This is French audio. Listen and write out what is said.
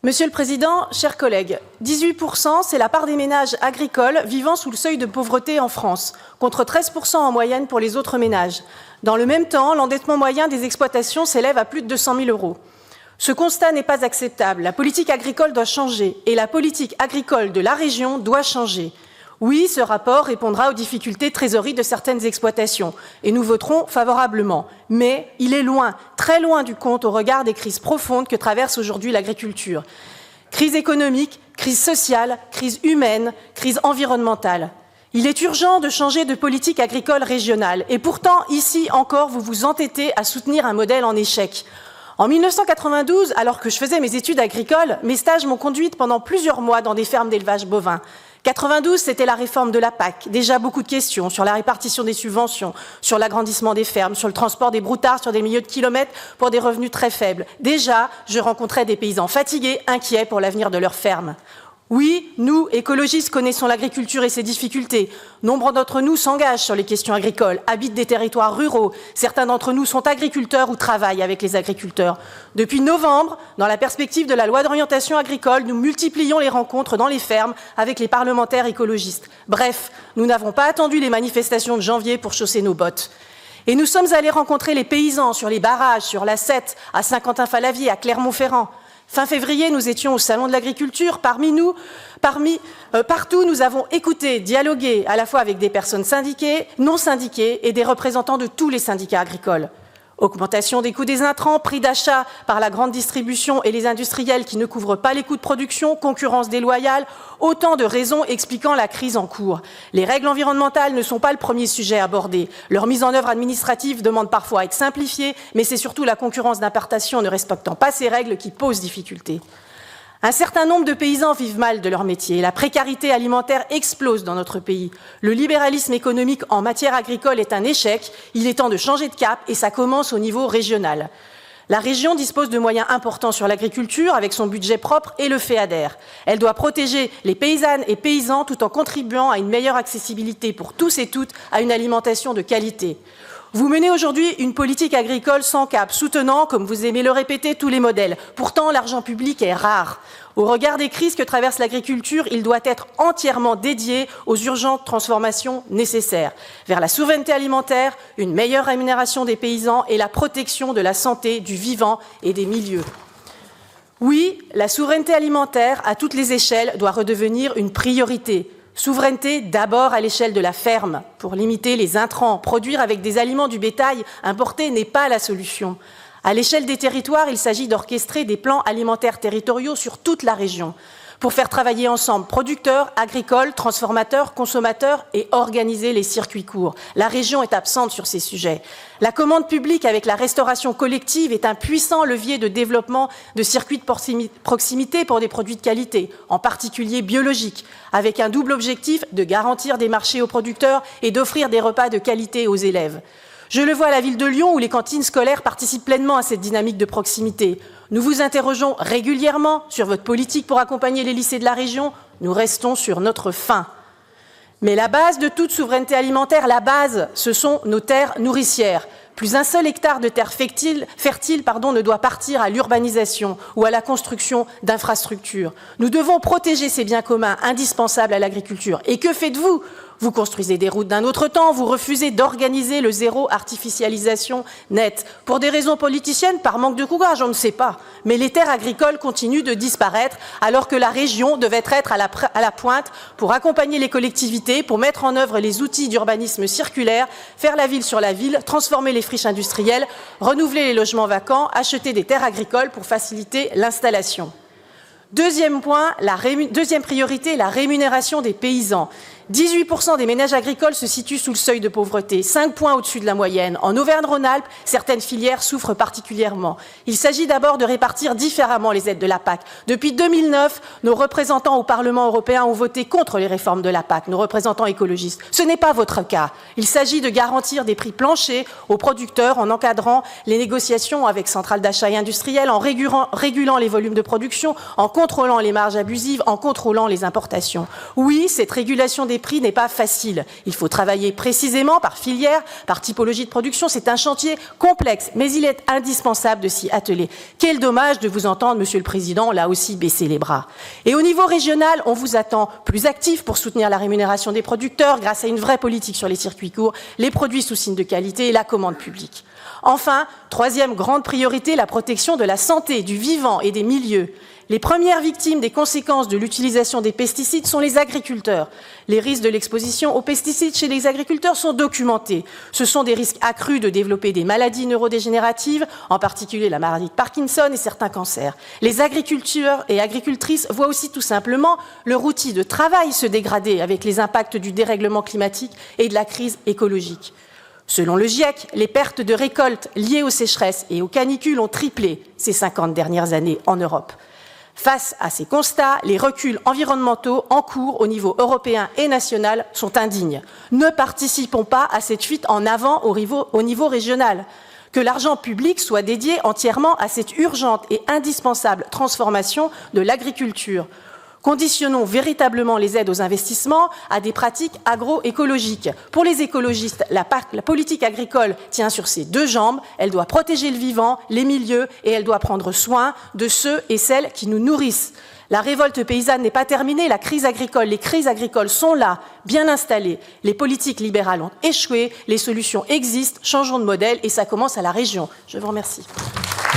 Monsieur le Président, chers collègues, 18%, c'est la part des ménages agricoles vivant sous le seuil de pauvreté en France, contre 13% en moyenne pour les autres ménages. Dans le même temps, l'endettement moyen des exploitations s'élève à plus de 200 000 €. Ce constat n'est pas acceptable. La politique agricole doit changer et la politique agricole de la région doit changer. Oui, ce rapport répondra aux difficultés de trésorerie de certaines exploitations et nous voterons favorablement. Mais il est loin, très loin du compte au regard des crises profondes que traverse aujourd'hui l'agriculture. Crise économique, crise sociale, crise humaine, crise environnementale. Il est urgent de changer de politique agricole régionale et pourtant, ici encore, vous vous entêtez à soutenir un modèle en échec. En 1992, alors que je faisais mes études agricoles, mes stages m'ont conduite pendant plusieurs mois dans des fermes d'élevage bovin. 92, c'était la réforme de la PAC. Déjà beaucoup de questions sur la répartition des subventions, sur l'agrandissement des fermes, sur le transport des broutards sur des milliers de kilomètres pour des revenus très faibles. Déjà, je rencontrais des paysans fatigués, inquiets pour l'avenir de leurs fermes. Oui, nous, écologistes, connaissons l'agriculture et ses difficultés. Nombre d'entre nous s'engagent sur les questions agricoles, habitent des territoires ruraux. Certains d'entre nous sont agriculteurs ou travaillent avec les agriculteurs. Depuis novembre, dans la perspective de la loi d'orientation agricole, nous multiplions les rencontres dans les fermes avec les parlementaires écologistes. Bref, nous n'avons pas attendu les manifestations de janvier pour chausser nos bottes. Et nous sommes allés rencontrer les paysans sur les barrages, sur la Sète, à Saint-Quentin-Fallavier, à Clermont-Ferrand. Fin février, nous étions au Salon de l'Agriculture. Partout, nous avons écouté, dialogué à la fois avec des personnes syndiquées, non syndiquées et des représentants de tous les syndicats agricoles. Augmentation des coûts des intrants, prix d'achat par la grande distribution et les industriels qui ne couvrent pas les coûts de production, concurrence déloyale, autant de raisons expliquant la crise en cours. Les règles environnementales ne sont pas le premier sujet abordé. Leur mise en œuvre administrative demande parfois à être simplifiée, mais c'est surtout la concurrence d'importation ne respectant pas ces règles qui pose difficulté. Un certain nombre de paysans vivent mal de leur métier. La précarité alimentaire explose dans notre pays. Le libéralisme économique en matière agricole est un échec. Il est temps de changer de cap et ça commence au niveau régional. La région dispose de moyens importants sur l'agriculture avec son budget propre et le FEADER. Elle doit protéger les paysannes et paysans tout en contribuant à une meilleure accessibilité pour tous et toutes à une alimentation de qualité. Vous menez aujourd'hui une politique agricole sans cap, soutenant, comme vous aimez le répéter, tous les modèles. Pourtant, l'argent public est rare. Au regard des crises que traverse l'agriculture, il doit être entièrement dédié aux urgentes transformations nécessaires vers la souveraineté alimentaire, une meilleure rémunération des paysans et la protection de la santé, du vivant et des milieux. Oui, la souveraineté alimentaire, à toutes les échelles, doit redevenir une priorité. Souveraineté d'abord à l'échelle de la ferme, pour limiter les intrants. Produire avec des aliments du bétail importés n'est pas la solution. À l'échelle des territoires, il s'agit d'orchestrer des plans alimentaires territoriaux sur toute la région, pour faire travailler ensemble producteurs, agricoles, transformateurs, consommateurs et organiser les circuits courts. La région est absente sur ces sujets. La commande publique avec la restauration collective est un puissant levier de développement de circuits de proximité pour des produits de qualité, en particulier biologiques, avec un double objectif de garantir des marchés aux producteurs et d'offrir des repas de qualité aux élèves. Je le vois à la ville de Lyon où les cantines scolaires participent pleinement à cette dynamique de proximité. Nous vous interrogeons régulièrement sur votre politique pour accompagner les lycées de la région. Nous restons sur notre faim. Mais la base de toute souveraineté alimentaire, la base, ce sont nos terres nourricières. Plus un seul hectare de terre fertile ne doit partir à l'urbanisation ou à la construction d'infrastructures. Nous devons protéger ces biens communs indispensables à l'agriculture. Et que faites-vous ? Vous construisez des routes d'un autre temps, vous refusez d'organiser le zéro artificialisation nette. Pour des raisons politiciennes, par manque de courage, on ne sait pas. Mais les terres agricoles continuent de disparaître alors que la région devait être à la pointe pour accompagner les collectivités, pour mettre en œuvre les outils d'urbanisme circulaire, faire la ville sur la ville, transformer les friches industrielles, renouveler les logements vacants, acheter des terres agricoles pour faciliter l'installation. Deuxième point, deuxième priorité, la rémunération des paysans. 18% des ménages agricoles se situent sous le seuil de pauvreté, 5 points au-dessus de la moyenne. En Auvergne-Rhône-Alpes, certaines filières souffrent particulièrement. Il s'agit d'abord de répartir différemment les aides de la PAC. Depuis 2009, nos représentants au Parlement européen ont voté contre les réformes de la PAC, nos représentants écologistes. Ce n'est pas votre cas. Il s'agit de garantir des prix planchers aux producteurs en encadrant les négociations avec centrales d'achat et industrielles, en régulant les volumes de production, en contrôlant les marges abusives, en contrôlant les importations. Oui, cette régulation des prix n'est pas facile. Il faut travailler précisément par filière, par typologie de production. C'est un chantier complexe, mais il est indispensable de s'y atteler. Quel dommage de vous entendre, Monsieur le Président, là aussi baisser les bras. Et au niveau régional, on vous attend plus actif pour soutenir la rémunération des producteurs grâce à une vraie politique sur les circuits courts, les produits sous signe de qualité et la commande publique. Enfin, troisième grande priorité, la protection de la santé, du vivant et des milieux. Les premières victimes des conséquences de l'utilisation des pesticides sont les agriculteurs. Les risques de l'exposition aux pesticides chez les agriculteurs sont documentés. Ce sont des risques accrus de développer des maladies neurodégénératives, en particulier la maladie de Parkinson et certains cancers. Les agriculteurs et agricultrices voient aussi tout simplement leur outil de travail se dégrader avec les impacts du dérèglement climatique et de la crise écologique. Selon le GIEC, les pertes de récoltes liées aux sécheresses et aux canicules ont triplé ces 50 dernières années en Europe. Face à ces constats, les reculs environnementaux en cours au niveau européen et national sont indignes. Ne participons pas à cette fuite en avant au niveau régional. Que l'argent public soit dédié entièrement à cette urgente et indispensable transformation de l'agriculture. Conditionnons véritablement les aides aux investissements à des pratiques agroécologiques. Pour les écologistes, la politique agricole tient sur ses deux jambes. Elle doit protéger le vivant, les milieux, et elle doit prendre soin de ceux et celles qui nous nourrissent. La révolte paysanne n'est pas terminée, la crise agricole, les crises agricoles sont là, bien installées. Les politiques libérales ont échoué, les solutions existent, changeons de modèle, et ça commence à la région. Je vous remercie.